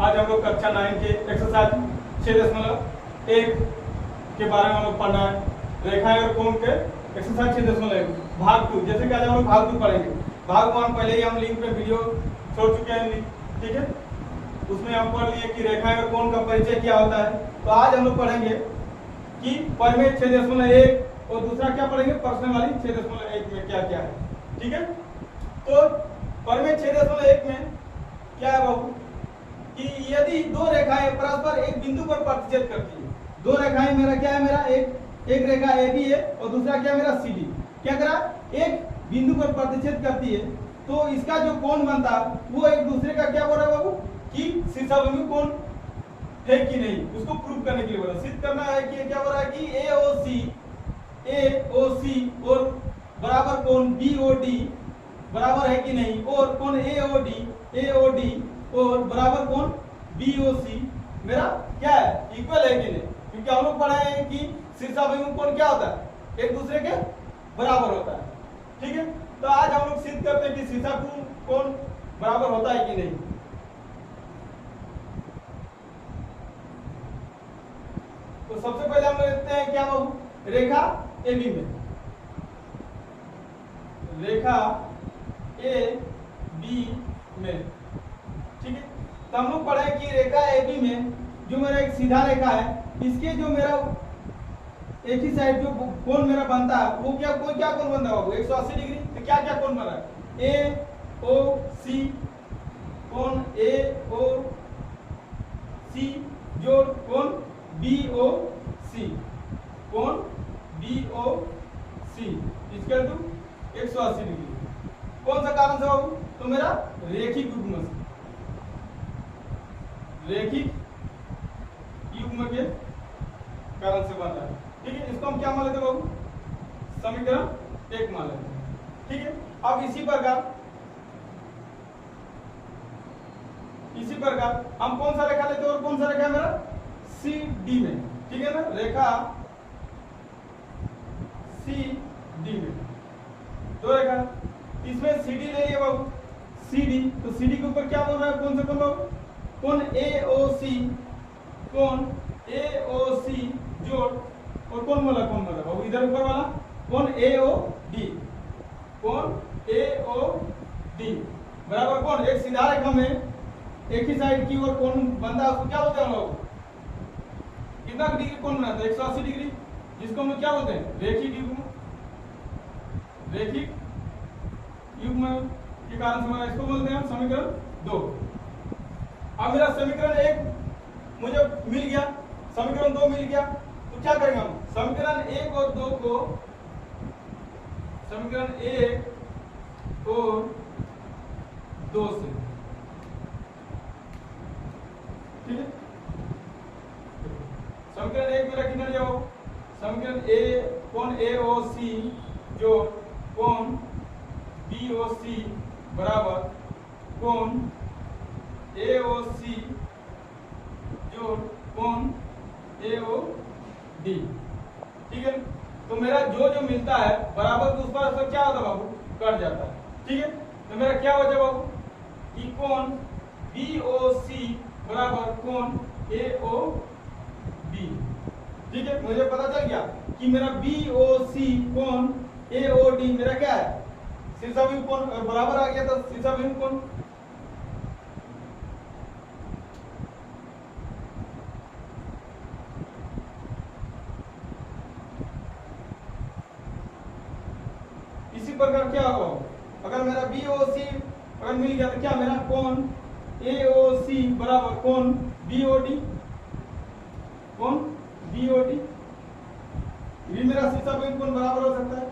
आज हम लोग कक्षा 9 के एक्सरसाइज 6.1 के बारे में हम लोग पढ़ना है। रेखाएं और कोण के एक्सरसाइज 6.1 भाग 2। जैसे कि आज हम लोग भाग 2 पढ़ेंगे। भाग 1 पहले ही हम लिंक पे वीडियो छोड़ चुके हैं, ठीक है। उसमें हम पढ़ लिए कि रेखाएं और कोण का परिचय क्या होता है। तो आज हम लोग पढ़ेंगे कि परिमेय 6.1 और दूसरा क्या पढ़ेंगे, प्रश्न वाली 6.1 में क्या क्या है, ठीक है। तो परिमेय 6.1 में क्या है बाबू कि यदि दो रेखाएं परस्पर एक बिंदु पर प्रतिच्छेद करती है, दो रेखाएं, मेरा क्या है, मेरा एक रेखा AB है और दूसरा क्या मेरा CD, क्या करा, एक बिंदु पर प्रतिच्छेद करती है, तो इसका जो कोण बनता वो एक दूसरे का क्या बोल रहा है बाबू कि शीर्षाभिमुख कोण है कि नहीं, उसको प्रूव करने के लिए बोला, सिद्ध करना है कि क्या बोल रहा है कि AOC और बराबर कोण BOD बराबर है कि नहीं, और कोण AOD और बराबर कोण BOC मेरा क्या है, इक्वल है कि नहीं। क्योंकि हम लोग पढ़े हैं कि शीर्षाभिमुख कोण क्या होता है, एक दूसरे के बराबर होता है, ठीक है। तो आज हम लोग सिद्ध करते हैं कि शीर्षाभिमुख कोण बराबर होता है कि नहीं। तो सबसे पहले हम लोग देखते हैं क्या बाबू, रेखा AB में, रेखा AB में, ठीक है। तो हम लोग पढ़े कि रेखा AB में जो मेरा एक सीधा रेखा है, इसके जो मेरा एक ही साइड जो कोण मेरा बनता है वो क्या कोण बनता है बाबू, 180 डिग्री। तो क्या क्या कोण बन रहा है, AOC कोण AOC जोड़ कोण BOC कोण BOC इक्वल टू 180 डिग्री। कौन सा कारण से बाबू, तो मेरा रेखिक युग्म से, रेखिक युग्म के कारण से बन रहा है, ठीक है। इसको हम क्या मान लेते हैं बाबू, समीकरण 1 मान लेते हैं, ठीक है। अब इसी प्रकार हम कौन सा रेखा लेते हैं और कौन सा रेखा है मेरा CD में, ठीक है ना, रेखा CD में दो रेखा, इसमें CD ले लिए बाबू, CD, तो CD के ऊपर क्या बोल रहा है, कौन सा कोण बाबू, कोण AOC जोड़ और कौन बोला बाबू, इधर ऊपर वाला कोण AOD बराबर कोण, एक सीधा रेखा में एक ही साइड की ओर कोण बनता है, उसको क्या बोलते हैं हम लोग, कितना डिग्री कोण बनाता है, 180 डिग्री, जिसको हम लोग क्या बोलते हैं, रेखिक युग्म के कारण से इसको बोलते हैं समीकरण 2। अब मेरा समीकरण 1 मुझे मिल गया, समीकरण 2 मिल गया, तो क्या करेंगे हम, समीकरण 1 और 2 को, समीकरण 1 और 2 से, ठीक है। समीकरण 1 मेरा कितना जाओ, समीकरण कोण AOC जो कोण BOC बराबर कोण AOC जोड़ कोण AOD, ठीक है। तो मेरा जो मिलता है बराबर तो उस पर क्या होता है बाबू, कट जाता है, ठीक है। तो मेरा क्या हो जाए बाबू कि कोण BOC बराबर कोण AOD, ठीक है। मुझे पता चल गया कि मेरा BOC कोण AOD मेरा क्या है, शीर्षाभिमुख कोण बराबर आ गया, तो शीर्षाभिमुख कोण इसी प्रकार क्या होगा, अगर मेरा BOC अगर मिल गया तो क्या मेरा कोण AOC बराबर कोण BOD ये मेरा शीर्षाभिमुख कोण बराबर हो सकता है।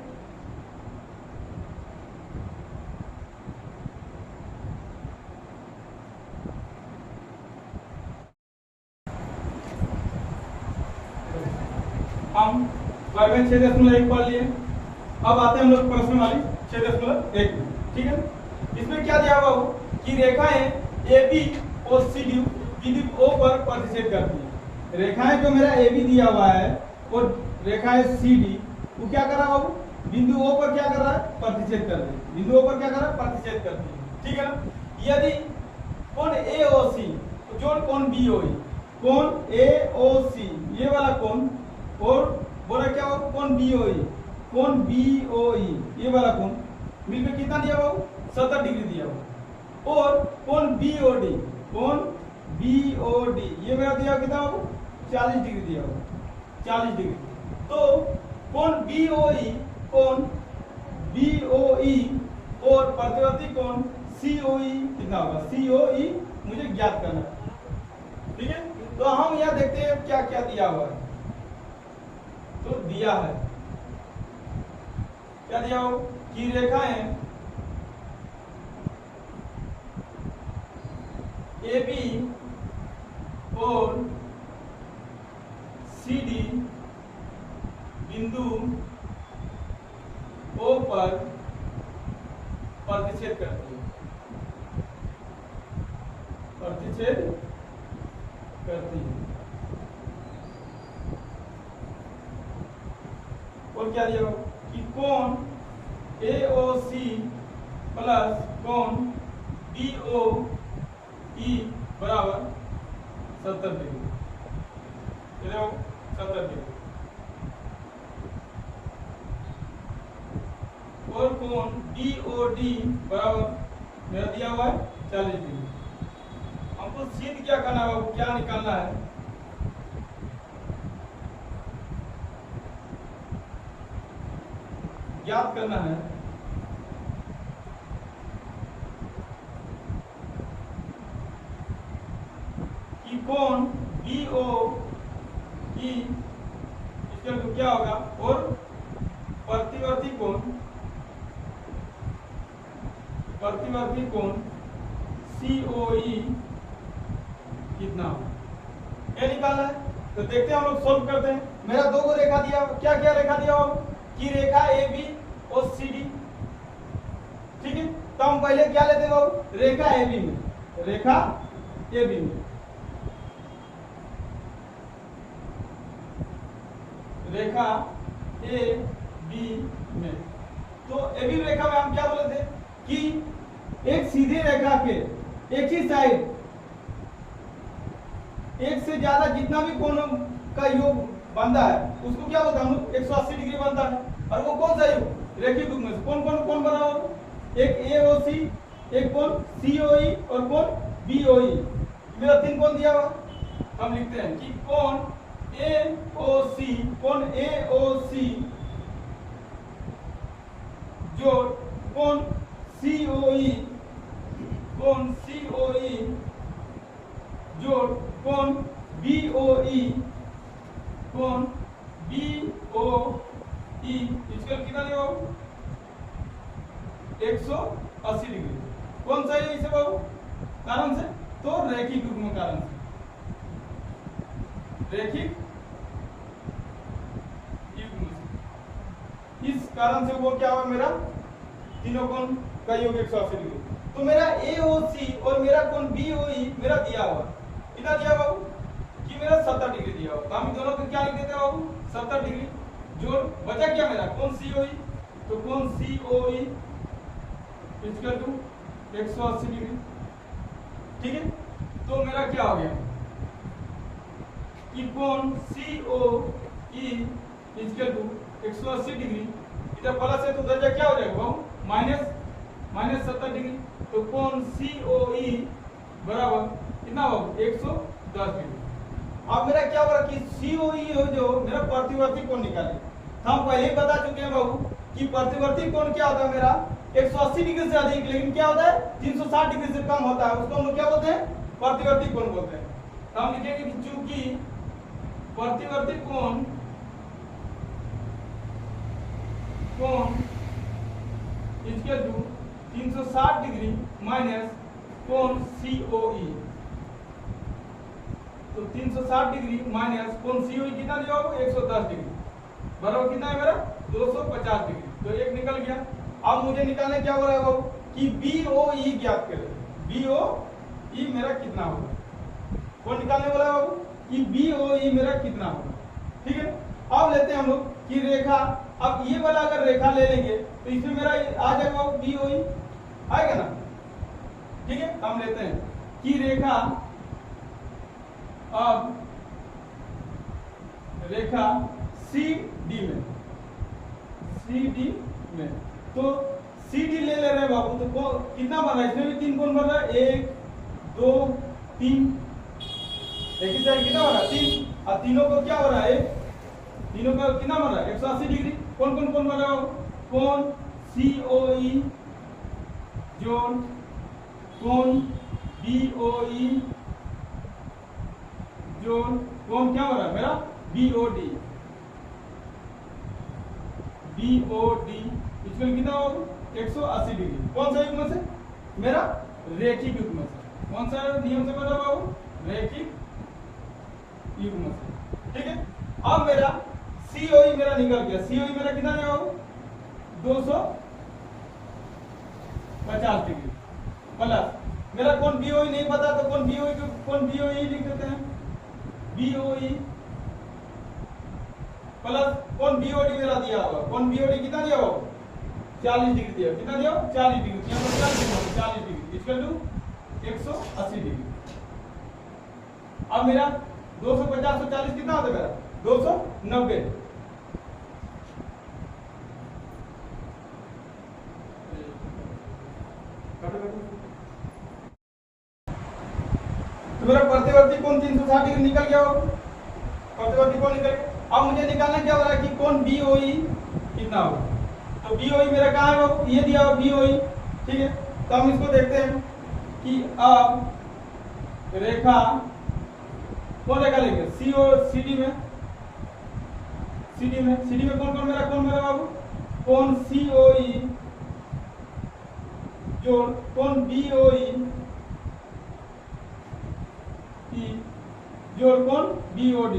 हम परिमेय 6.1 पढ़ लिए, अब आते हैं हम लोग प्रश्न वाली 6.1 में, ठीक है। इसमें क्या दिया हुआ कि रेखाएं AB और CD बिंदु O पर प्रतिच्छेद करती है। रेखाएं जो मेरा AB दिया हुआ है और रेखाएं CD वो क्या कर रहा है बाबू, बिंदु O पर क्या कर रहा है, प्रतिच्छेद कर रही है, बिंदु O पर क्या कर रहा है, प्रतिच्छेद करती है, ठीक है ना। यदि कोण AOC जोड़ कोण BOE, कोण AOC ये वाला कोण, और बोला क्या होगा कोण BOE, कोण BOE ये वाला कोण मिलकर कितना दिया हुआ 70 डिग्री दिया हुआ, और कोण BOD, कोण BOD ये मेरा दिया कितना होगा 40 डिग्री दिया हुआ, 40 डिग्री। तो कोण BOE, कोण BOE और प्रतिवर्ती कोण COE कितना होगा, COE मुझे ज्ञात करना है। ठीक है, तो हम यह देखते हैं क्या क्या दिया हुआ है। तो दिया है क्या दिया हो कि रेखाएं AB और CD बिंदु O पर प्रतिच्छेद करती है, प्रतिच्छेद करती है। और क्या दिया कि कोण AOC प्लस कोण BOE बराबर 70 डिग्री, 70 डिग्री, और कोण BOD बराबर मेरा दिया हुआ है 40 डिग्री। हमको सीध क्या करना है, क्या निकालना है, ज्ञात करना है कि कोण BOE इसका तो क्या होगा, और प्रतिवर्ती कोण COE कितना होगा, ये निकालना है। तो देखते हैं हम लोग सोल्व करते हैं। मेरा दो को रेखा दिया, क्या क्या रेखा दिया हो कि रेखा AB और CD। ठीक है, तो हम पहले क्या लेते हैं बाबू, रेखा AB में, रेखा AB में, रेखा AB में। तो AB रेखा में हम क्या बोले थे कि एक सीधी रेखा के एक ही साइड एक से ज्यादा जितना भी कोणों का योग बनता है उसको क्या बोलते हैं हम लोग, 180 डिग्री बनता है। और वो कौन सा योग, रेखिक युग्म से कौन कौन कौन बना हो, एक AOC, एक कोण COE और कोण BOE, मेरा 3 कोण दिया हुआ। हम लिखते हैं कि कोण AOC, कोण AOC जोड़ कोण COE, कोण COE जोड़ कोण BOE, कोण BOE इसका कितना लिया बाबू 180 डिग्री। कौन सा है इसे बाबू, कारण से, तो रैखिक युग्म कारण से, रैखिक युग्म से। इस कारण से वो क्या हुआ, मेरा तीनों कोण का योग 180 डिग्री। तो मेरा AOC और मेरा कोण BOE मेरा दिया हुआ, कितना दिया बाबू कि मेरा 70 डिग्री दिया हुआ। तो हम दोनों को क्या लिख देते हैं बाबू 70 डिग्री जोड़ बचा क्या मेरा कोण COE, तो कोण COE इक्वल टू 180 डिग्री। ठीक है, तो मेरा क्या हो गया कि कोण COE इक्वल टू 180 डिग्री, इधर प्लस है तो दर्जा क्या हो जाएगा बाबू माइनस 70 डिग्री। तो कोण COE बराबर कितना होगा 110 डिग्री। अब मेरा क्या हो रहा कि COE हो जो मेरा प्रतिवर्ती कोण निकाले, हम पहले ही बता चुके हैं बाबू कि प्रतिवर्ती कोण क्या होता है मेरा 180 डिग्री से अधिक, लेकिन क्या होता है 360 डिग्री से कम होता है, उसको हम लोग क्या बोलते हैं प्रतिवर्ती कोण बोलते हैं। तो हम लिखेंगे कि चूंकि प्रतिवर्ती कोण इक्वल टू 360 डिग्री माइनस कोण COE, तो 360 डिग्री माइनस कोण COE कितना दिया होगा 110 डिग्री बराबर कितना है मेरा 250 डिग्री। तो एक निकल गया। अब मुझे निकालने क्या हो रहा है बाबू कि BOE ज्ञात करें, BOE मेरा कितना होगा, कौन निकालने वाला है बाबू कि BOE मेरा कितना होगा। ठीक है, अब लेते हैं हम लोग कि रेखा, अब ये वाला अगर रेखा ले लेंगे तो इसमें मेरा आ जाएगा BOE आएगा ना। ठीक है, हम लेते हैं कि रेखा अब रेखा सी डी में तो सी डी ले रहे हैं बाबू, तो कितना बन रहा है, इसमें भी 3 कोण बन रहा है, 1 2 3, एक ही साइड कितना बन रहा है 3, और तीनों को क्या हो रहा है, तीनों का कितना बन रहा है 180 डिग्री। कौन कौन कौन बन रहा है, कौन COE जोड़ कौन BOE जोड़ कौन क्या हो रहा है मेरा BOD इसमें कितना होगा 180 डिग्री। कौन सा युग्म से, मेरा रेखिक युग्म से। कौन सा नियम से बना बाबू, रेखिक युग्म से। ठीक है, अब मेरा COE मेरा निकल गया, COE मेरा कितना है बाबू 250 डिग्री प्लस मेरा कौन BOE नहीं पता तो कौन BOE लिख देते हैं, BOE प्लस कौन BOD मेरा दिया होगा, कौन BOD कितना दिया होगा 40 डिग्री दिया, कितना दिया 40 डिग्री, यहाँ पर 40 डिग्री इक्वल टू 180 डिग्री। अब मेरा 250 और 40 कितना होता है मेरा 290। तो मेरा प्रतिवर्ती कोण 360 डिग्री निकल गया हो, प्रतिवर्ती कोण निकल गया। अब मुझे निकालना क्या हो रहा है कि कौन BOE कितना होगा, तो BOE मेरा कहाँ है वो, ये दिया हुआ BOE। ठीक है, तो हम इसको देखते हैं कि अब रेखा कौन रेखा लेंगे CD में कौन मेरा बाबू, कौन COE जोड़ कौन BOE जोड़ कौन BOD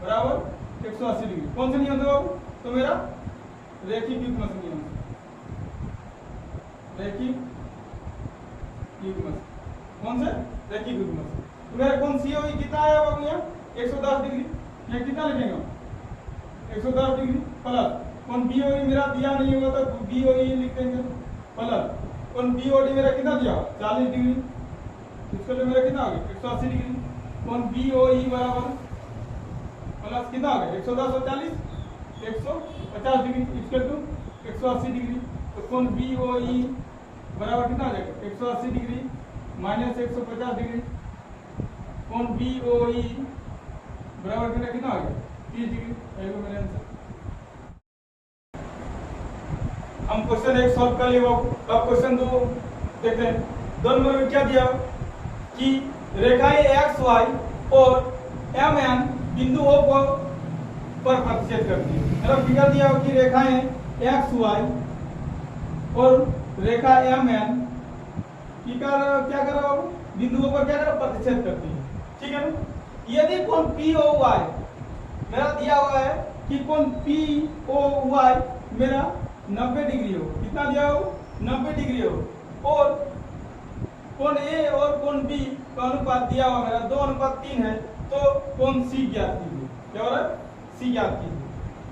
बराबर 180 डिग्री। कौन सा नियम था बाबू, तो मेरा रेखिक युग्म से नियम, रेखिक युग्म से, कौन से रेखिक युग्म से। तो मेरा कौन COE कितना आया बाबू यहाँ 110 डिग्री, ये कितना लिखेंगे 110 डिग्री प्लस कौन BOE मेरा दिया नहीं होगा तो BOE लिख देंगे प्लस कौन BOD मेरा कितना दिया 40 डिग्री, इसके लिए मेरा कितना आ गया 180 डिग्री। कौन BOE बराबर प्लस कितना आ गया 110 और 40 150 डिग्री इक्वल टू 180 डिग्री। तो कौन BOE बराबर कितना आ जाएगा 180 डिग्री माइनस 150 डिग्री। कौन BOE बराबर कितना आ गया 30 डिग्री। ये मेरा आंसर। हम क्वेश्चन 1 सॉल्व कर लिए। अब क्वेश्चन 2 देखते हैं। 2 नंबर में क्या दिया कि रेखाएं XY और MN बिंदु O पर प्रतिच्छेद करती है। मेरा फिगर दिया हो कि रेखाएं XY और रेखा MN क्या कर रहा हो बिंदुओं पर क्या कर प्रतिच्छेद करती है। ठीक है ना। यदि कोण POY मेरा दिया हुआ है कि कोण POY मेरा 90 डिग्री हो, कितना दिया हो 90 डिग्री हो, और कोण A और कोण B का अनुपात दिया हुआ मेरा 2:3 है, तो कोण C ज्ञात कीजिए। क्या हो रहा है C ज्ञात कीजिए।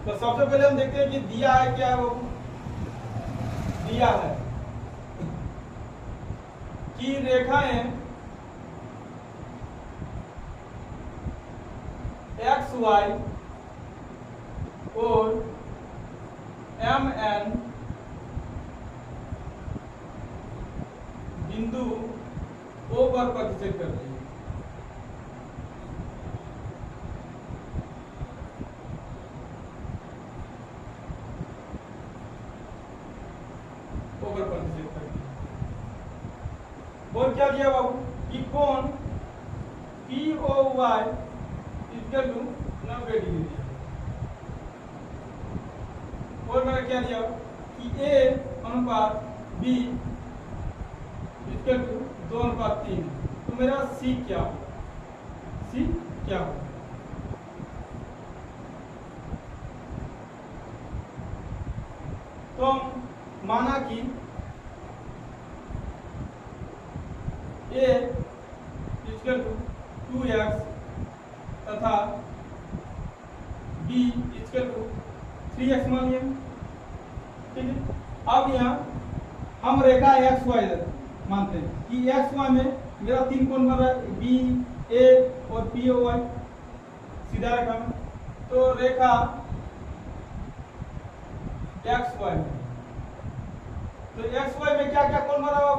तो सबसे पहले हम देखते हैं कि दिया है क्या, वो दिया है कि रेखाएं XY और MN बिंदु O पर प्रतिच्छेद करती है। O पर प्रतिच्छेद करती है। और क्या किया बाबू कि कोण POY इक्वल टू 90 डिग्री दिया। और मैंने क्या दिया कि A अनुपात B इक्वल टू 2:3। तो मेरा C क्या हो, C क्या हो। तो हम माना कि A इक्वल टू 2x तथा B इक्वल टू 3x मान लिया। ठीक है। अब यहाँ हम रेखा XY मानते हैं कि XY में मेरा 3 कोण बन रहा है, बी ए और पी ओ वाई सीधा रेखा में। तो रेखा एक्स वाई में, तो एक्स वाई में क्या क्या कोण बन रहा है,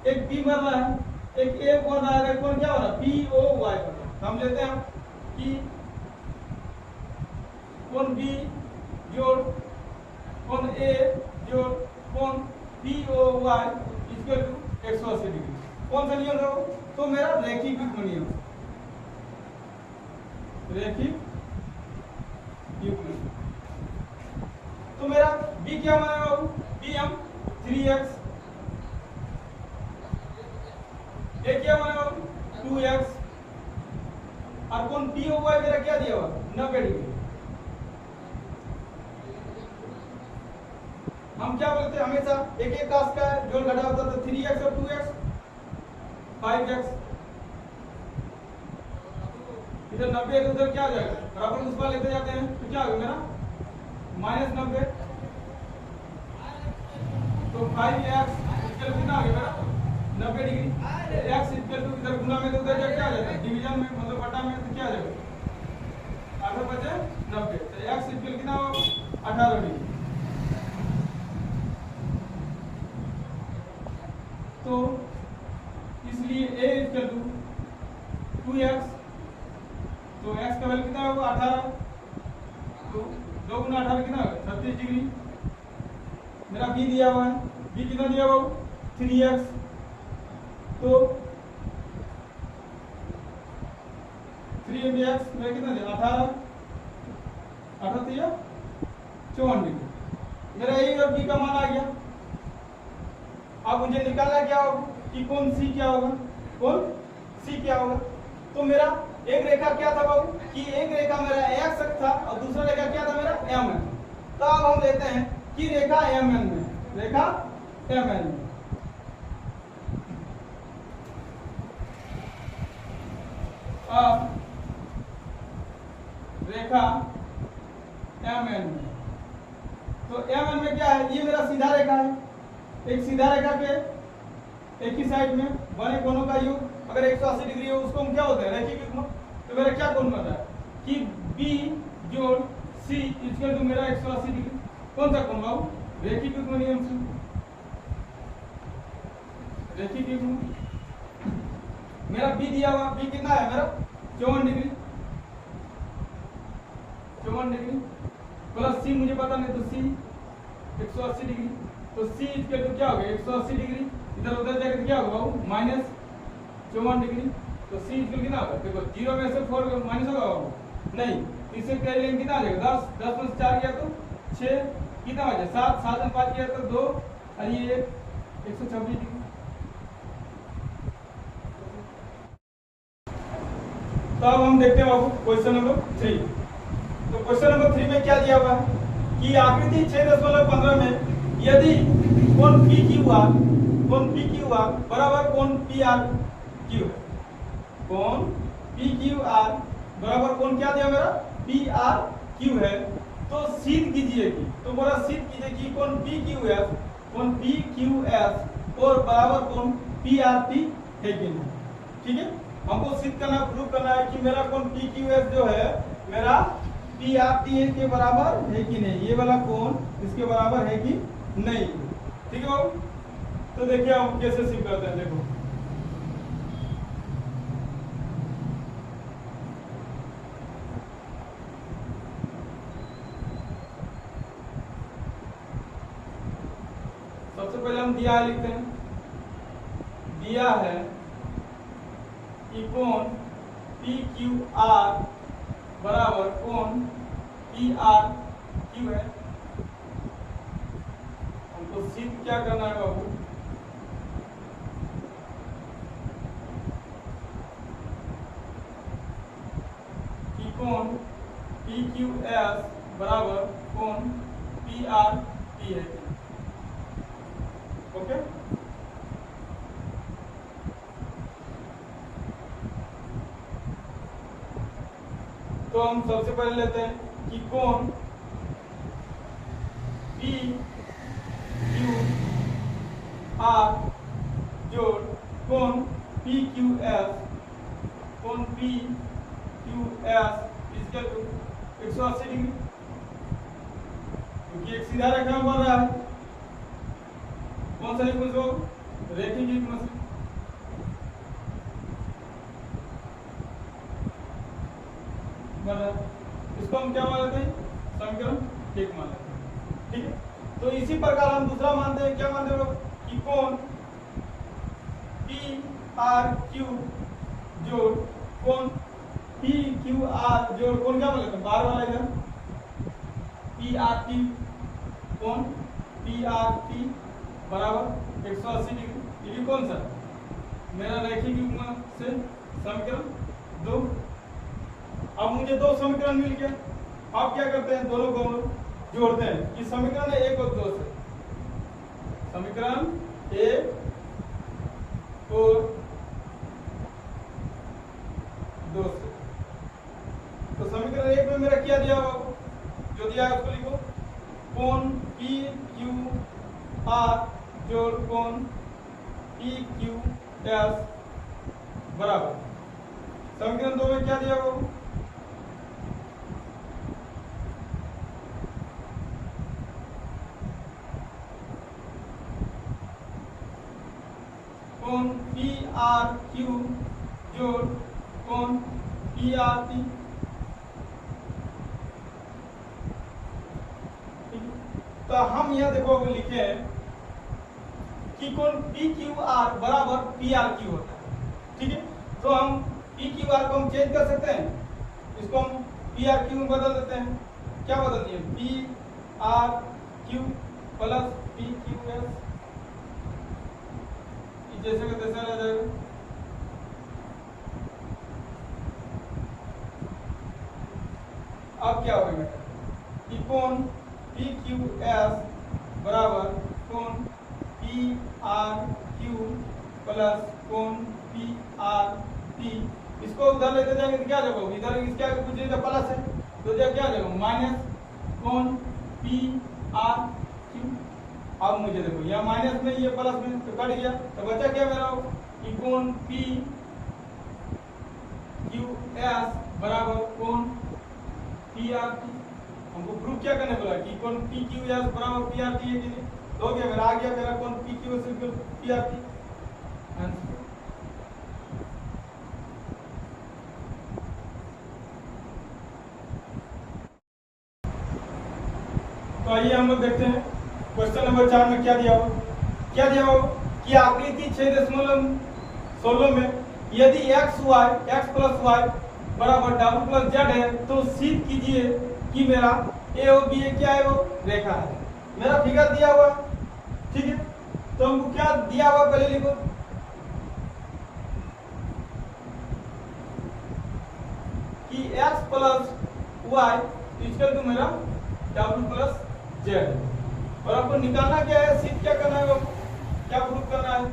एक बी बन रहा है, एक ए बन रहा है, एक कोण क्या बन रहा है, पी ओ वाई बन रहा है। हम लेते हैं कि कोण बी जोड़ कोण ए जोड़ कोण P O Y equal to 180 डिग्री। कौन सा नियम है? तो मेरा रैखिक युग्म नियम, रैखिक युग्म। तो मेरा बी क्या बनेगा, बी हम 3x, ए क्या बनेगा 2x, और कोण पी ओ वाई मेरा क्या दिया हुआ 90 डिग्री। हम क्या बोलते हैं हमेशा एक एक कास का जोड़ घटा होता है, तो 3x और 2x 5x, इधर 90 है तो उधर क्या हो जाएगा, बराबर उस पर लेते जाते हैं तो क्या होगा मेरा -90, तो 5x इक्वल कितना आ गया मेरा 90 डिग्री। x इक्वल टू इधर गुना में तो उधर क्या आ जाएगा, डिवीजन में मतलब बटा में तो क्या आ जाएगा 8 बचे 90, तो x इक्वल कितना होगा 18 डिग्री। तो इसलिए a इक्वल टू 2x, तो x का वैल्यू कितना होगा 18, तो 2 गुना 18 कितना होगा 36 डिग्री। मेरा b दिया हुआ है, b कितना दिया हुआ 3x, तो 3x मेरा कितना दिया 18, 18 दिया 54 डिग्री। मेरा a और b का मान आ गया। अब मुझे निकालना क्या होगा कि कौन सी क्या होगा, कौन सी क्या होगा। तो मेरा एक रेखा क्या था बाबू कि एक रेखा मेरा x अक्ष था और दूसरा रेखा क्या था मेरा m है। तो अब हम लेते हैं कि रेखा mn में, रेखा mn में अब रेखा mn में, तो mn में क्या है, ये मेरा सीधा रेखा है, एक सीधा रेखा के एक ही साइड में बने कोणों का योग अगर 180 डिग्री हो उसको हम क्या होता है रैखिक युग्म। तो मेरा क्या कोण बन रहा है कि B जोड़ C इक्वल टू मेरा 180 डिग्री। कौन सा कोण बाबू, रैखिक युग्म नियम से, रैखिक युग्म। मेरा B दिया हुआ, B कितना है मेरा 54 डिग्री, 54 डिग्री प्लस C मुझे पता नहीं तो C 180 डिग्री, तो C इक्वल टू क्या हो गया 180 डिग्री, इधर उधर जाकर क्या होगा बाबू -54 डिग्री। तो C इक्वल कितना होगा, देखो 0 में से 4 माइनस होगा बाबू नहीं, इससे क्या लेंगे कितना आ जाएगा 10, 10 में 4 गया तो 6, कितना आ जाएगा 7, 7 में 5 गया तो 2 और ये 126 डिग्री। तो अब हम देखते हैं बाबू क्वेश्चन नंबर 3। तो क्वेश्चन नंबर 3 में क्या दिया हुआ है कि आकृति 6.15 में यदि कोण PQR, कोण PQR बराबर कोण PRQ है, कोण PQR बराबर कोण क्या दिया मेरा PRQ है, तो सिद्ध कीजिए कि, तो मेरा सिद्ध कीजिए कि कोण PQS, कोण PQS और बराबर कोण PRP है कि नहीं। ठीक है, हमको सिद्ध करना, प्रूव करना है कि मेरा कोण PQS जो है मेरा PRP के बराबर है कि नहीं, ये वाला कोण इसके बराबर है कि नहीं। ठीक है बाबू, तो देखिए हम कैसे सिद्ध करते हैं। देखो सबसे पहले हम दिया है लिखते हैं, दिया है कि कोण PQR बराबर कोण PRQ है। हमको सिद्ध क्या करना है बाबू, कि कोण PQS बराबर कोण PRP है। ओके, तो हम सबसे पहले लेते हैं कि कोण PQR जोड़ कोण पी क्यू एस कोण P Q S equal to 180 डिग्री, क्योंकि एक सीधा रेखा में बन रहा है। कौन सा इक्वल टू रेखीय युग्म से बन रहा है, इसको हम क्या मान लेते हैं, समीकरण 1 मान लेते हैं। ठीक है, तो इसी प्रकार हम दूसरा मानते हैं, क्या मानते हैं कि कोण पी आर क्यू जोड़ कोण पी क्यू आर जोड़ कोण क्या मान लेते हैं, बार वाला इधर पी आर टी, कोण पी आर टी बराबर 180 डिग्री। ये कौन सा मेरा रैखिक युग्म से समीकरण 2। अब मुझे दो समीकरण मिल गया, अब क्या करते हैं, दोनों को जोड़ते हैं कि समीकरण 1 और 2 से, समीकरण 1 और 2 से। तो समीकरण 1 में मेरा क्या दिया हुआ, जो दिया है उसको लिखो, कोण पी क्यू आर जोड़ कोण पी क्यू एस बराबर, समीकरण 2 में क्या दिया हुआ, कोण पी आर क्यू जोड़ कोण पी आर टी। तो हम यहाँ देखो लिखे हैं कि कोण पी क्यू आर बराबर पी आर क्यू होता है। ठीक है, तो हम पी क्यू आर को हम चेंज कर सकते हैं, इसको हम पी आर क्यू में बदल देते हैं। क्या बदल दिए, P R Q plus P Q S, जैसे कि तैसा रह जाएगा। अब क्या होगा बेटा कि कोण पी क्यू एस बराबर कोण पी आर क्यू प्लस कोण पी आर टी, इसको उधर लेते जाएंगे तो क्या जगह होगी, इधर इसके आगे कुछ जगह प्लस है तो क्या जगह माइनस कोण पी आर क्यू। अब मुझे देखो यहाँ माइनस में ये प्लस में तो कट गया, तो बचा क्या मेरा कि कोण पी क्यू एस बराबर कोण पी आर टी। हमको प्रूफ क्या करने बोला कि कोण पी क्यू एस बराबर पी आर टी है कि नहीं, तो हो गया मेरा, आ गया मेरा कोण P Q S equal P R T answer. तो आइए हम लोग देखते हैं क्वेश्चन नंबर 4 में क्या दिया हो कि आकृति 6.16 में यदि x प्लस वाई बराबर डब्ल्यू प्लस जेड है तो सिद्ध कीजिए कि मेरा ए और बी क्या है, वो रेखा है। मेरा फिगर दिया हुआ, ठीक है, तो हमको क्या दिया हुआ पहले लिखो, कि x plus Y equal to मेरा डब्ल्यू प्लस जेड, और आपको निकालना क्या है, सिद्ध क्या करना है, क्या प्रूफ करना है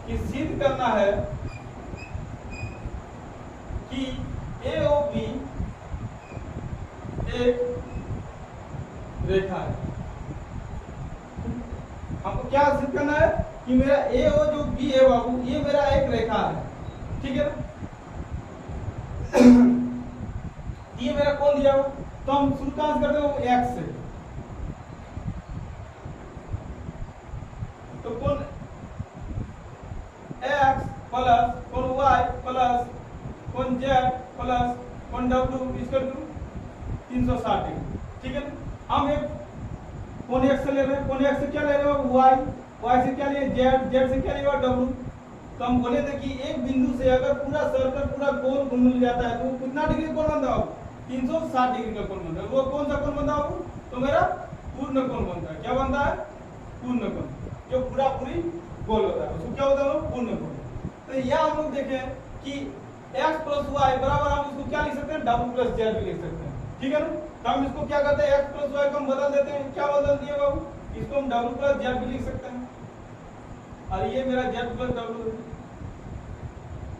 कि सिद्ध करना है कि ए और बी एक रेखा है। हमको क्या सिद्ध करना है कि मेरा ए और जो बी है बाबू ये मेरा एक रेखा है, ठीक है ना। ये मेरा कौन दिया हुआ, तो हम सूत्रकांश करते हैं एक्स से, तो कौन x प्लस कौन y प्लस कौन z प्लस कौन w इक्वल टू 360 डिग्री, ठीक है। हम एक कौन x से ले रहे हैं, कौन x से क्या ले रहे हो y से क्या लिए z से क्या लिए w। तो हम बोले थे कि एक बिंदु से अगर पूरा सर्कल पूरा गोल घूम जाता है तो कितना डिग्री कोण बनता है, 360 डिग्री का कोण बनता है। वो कौन सा कोण बनता है, तो मेरा पूर्ण कोण बनता है। क्या बनता है, पूर्ण कोण, जो पूरा पूरी गोल होता है उसको क्या होता है, पूर्ण कोण। तो यहाँ हम लोग देखें कि x प्लस वाई बराबर हम इसको क्या लिख सकते हैं, डब्ल्यू प्लस जेड भी लिख सकते हैं, ठीक है ना। तो हम इसको क्या करते हैं, x प्लस वाई को हम बदल देते हैं, क्या बदल दिए बाबू, इसको हम डब्ल्यू प्लस जेड भी लिख सकते हैं, और ये मेरा जेड प्लस डब्ल्यू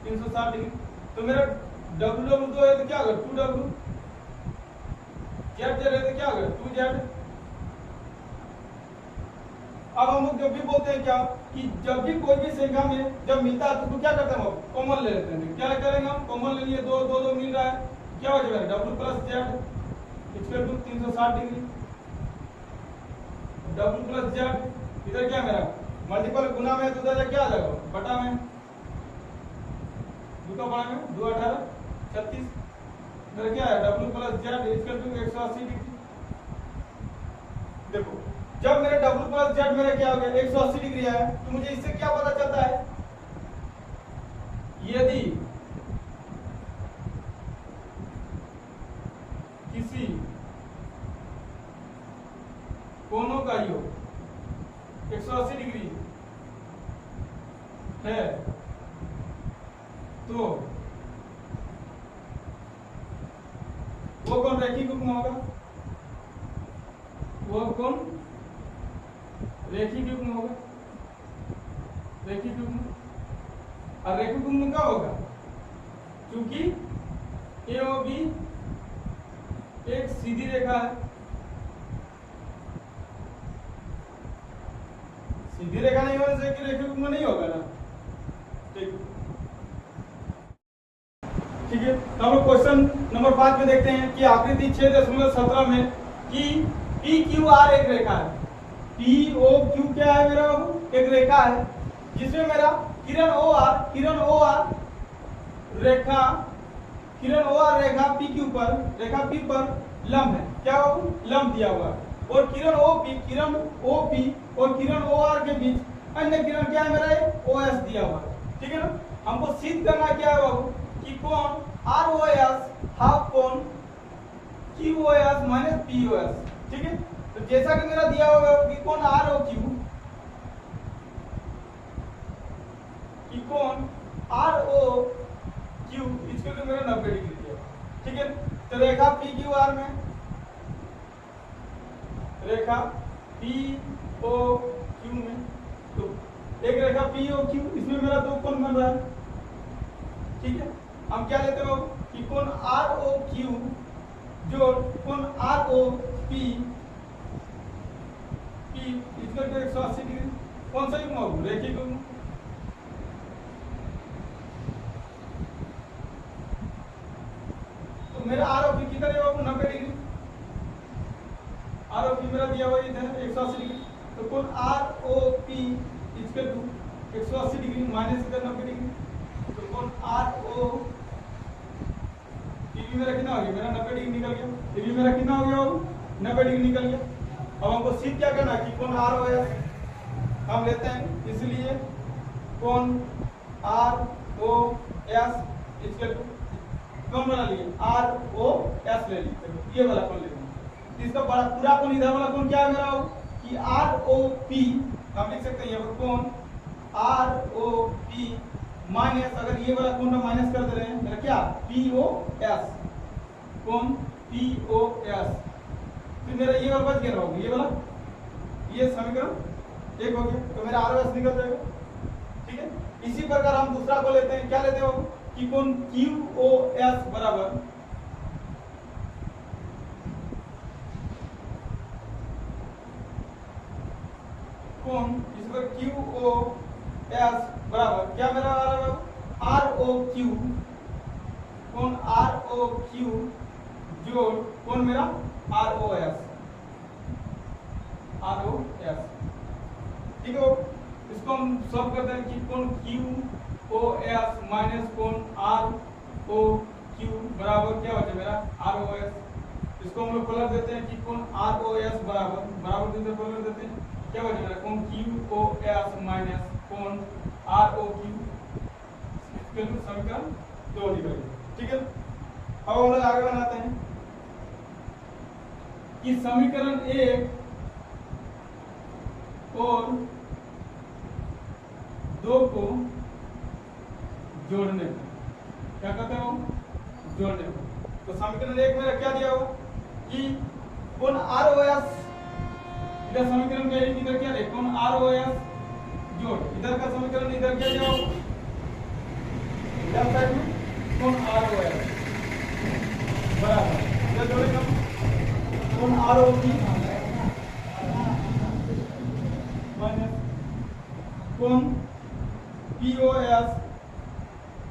360 डिग्री। तो मेरा डब्ल्यू डब्ल्यू तो है तो क्या होगा 2w, जेड जेड है तो क्या होगा 2z, अब हम लोग जब भी बोलते हैं क्या कि जब भी कोई भी संख्या में जब मिलता है तो क्या करते हैं हम कॉमन ले लेते हैं। क्या करेंगे हम कॉमन ले लिए, दो दो दो मिल रहा है, क्या हो जाएगा w plus Z equal to 360 डिग्री। w प्लस जेड इधर क्या मेरा मल्टीपल गुना में तो उधर क्या आ जाएगा बटा में, दो का बड़ा में 2 18 36, इधर क्या है w plus Z equal to 180 डिग्री। देखो जब मेरे w प्लस जेड मेरा क्या हो गया 180 डिग्री है, तो मुझे इससे क्या पता चलता है, यदि किसी कोनों का योग 180 डिग्री है तो वो कौन रैखिक युग्म होगा, वो कौन रैखिक युग्म होगा, रैखिक युग्म। और रैखिक युग्म क्या होगा, क्योंकि ए और बी एक सीधी रेखा है, सीधी रेखा नहीं होने से कि रैखिक युग्म नहीं होगा ना। ठीक है, तो हम लोग क्वेश्चन नंबर 5 में देखते हैं कि आकृति 6.17 में कि पी क्यू आर एक रेखा है, पी ओ क्यू क्या है मेरा बाबू एक रेखा है, जिसमें मेरा किरण ओ आर रेखा, किरण ओ आर रेखा पी क्यू पर, रेखा पी पर लंब है, क्या बाबू लंब दिया हुआ है, और किरण ओ पी और किरण ओ आर के बीच अन्य किरण क्या है मेरा ओ एस दिया हुआ है। ठीक है ना, हमको सिद्ध करना क्या है बाबू कि कोण आर ओ एस हाफ कोण Q O S minus P O S. ठीक है, तो जैसा कि मेरा दिया हुआ है कि कोण आर ओ क्यू, कि कोण आर ओ क्यू इसके लिए मेरा 90 डिग्री दिया। ठीक है, तो रेखा पी क्यू आर में, रेखा पी ओ क्यू में, तो एक रेखा पी ओ क्यू इसमें मेरा दो कोण बन रहा है। ठीक है, हम क्या लेते हो कि कोण आर ओ क्यू जोड़ कोण R O P equal to 180 डिग्री। कौन सा युग्म होगा, रैखिक युग्म। तो मेरा आर ओ पी किधर है 90 डिग्री, आर ओ पी मेरा दिया हुआ इधर 180 डिग्री, तो कोण R O P equal to 180 डिग्री माइनस इधर 90 डिग्री, तो कोण आर ओ पी मेरा कितना हो गया, मेरा 90 डिग्री निकल गया, डिग्री मेरा कितना हो गया 90 डिग्री निकल गया। अब हमको सिद्ध क्या करना है कि कोण आर ओ एस हम लेते हैं, इसलिए कोण R O S equal to कौन बना लिए आर ओ एस ले लिए, ये वाला कोण लेंगे, इसका बड़ा पूरा कोण इधर वाला कोण क्या है मेरा कि आर ओ पी हम लिख सकते हैं यहाँ पर कोण आर ओ पी माइनस, अगर ये वाला कोण माइनस कर दे रहे हैं मेरा क्या पी ओ एस, कोण पी ओ एस, तो मेरा ये वाला बच गया होगा, ये वाला ये समीकरण एक हो गया, तो मेरा आर ओ एस निकल जाएगा। ठीक है, इसी प्रकार हम दूसरा को लेते हैं, क्या लेते हो कि कोण क्यू ओ एस बराबर कोण इस पर क्यू ओ एस बराबर क्या मेरा आर ओ क्यू, कोण आर ओ क्यू जोड़ कोण मेरा R O S, R O S. ठीक है, इसको हम सॉल्व करते हैं कि कोण क्यू ओ एस माइनस कोण आर ओ क्यू बराबर क्या होता है मेरा आर ओ एस, इसको हम लोग कलर देते हैं कि कोण आर ओ एस बराबर देते कलर देते हैं क्या होता है मेरा कोण क्यू ओ एस माइनस कोण आर ओ क्यू, समीकरण 2 निकल गया। ठीक है, अब हम लोग आगे बनाते हैं कि समीकरण 1 और 2 को जोड़ने को क्या कहते हो, जोड़ने को। तो समीकरण 1 मेरा क्या दिया होगा कि कोण आर ओ एस, इधर समीकरण का एक इधर क्या है कोण आर ओ एस जोड़ इधर का समीकरण इधर क्या दिया होगा लेफ्ट साइड में कोण आर ओ एस बराबर इधर जोड़ेंगे कोण आर ओ पी कोण POS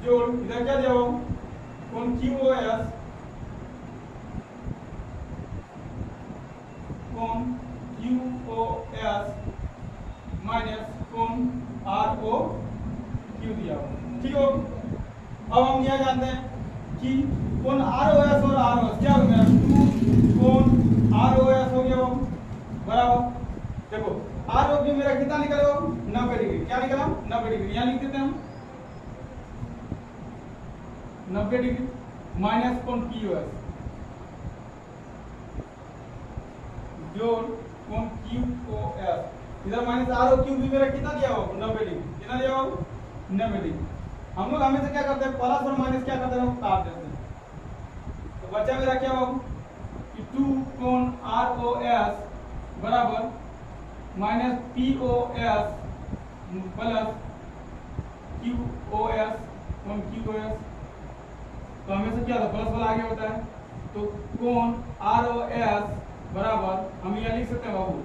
जोड़ इधर क्या दिया हो कोण QOS कोण QOS माइनस कोण ROQ दिया हो। ठीक हो। अब हम यह जानते हैं कि कोण ROS और ROS क्या हो गया 2 कोण ROS हो गया वो बराबर देखो ROQ मेरा कितना निकला 90 डिग्री क्या निकला 90 डिग्री यहाँ लिख देते हैं हम 90 डिग्री माइनस कोण POS जोड़ कोण QOS इधर माइनस ROQ भी मेरा कितना दिया हो 90 डिग्री कितना दिया हो 90 डिग्री। हम लोग हमेशा क्या करते हैं प्लस और माइनस क्या करते हैं काट देते हैं तो बच्चा मेरा क्या हो कि 2 कोण ROS बराबर माइनस POS प्लस QOS कोण QOS तो हमेशा क्या होता है प्लस वाला आगे होता है तो कोण ROS बराबर हम यह लिख सकते हैं बाबू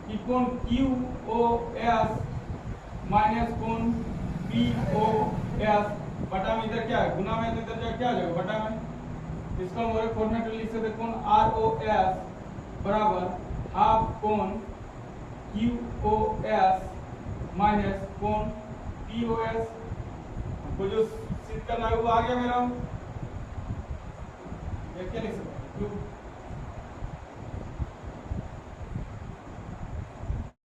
कि कोण QOS माइनस कोण POS बटा में इधर क्या है गुना में तो इधर क्या आ जाएगा बटा में इसका हम और फॉर्मेट में लिख सकते हैं कोण ROS बराबर हाफ कोण QOS माइनस कोण POS को जो सिद्ध करना है वो आ गया मेरा ये क्या लिख सकते हैं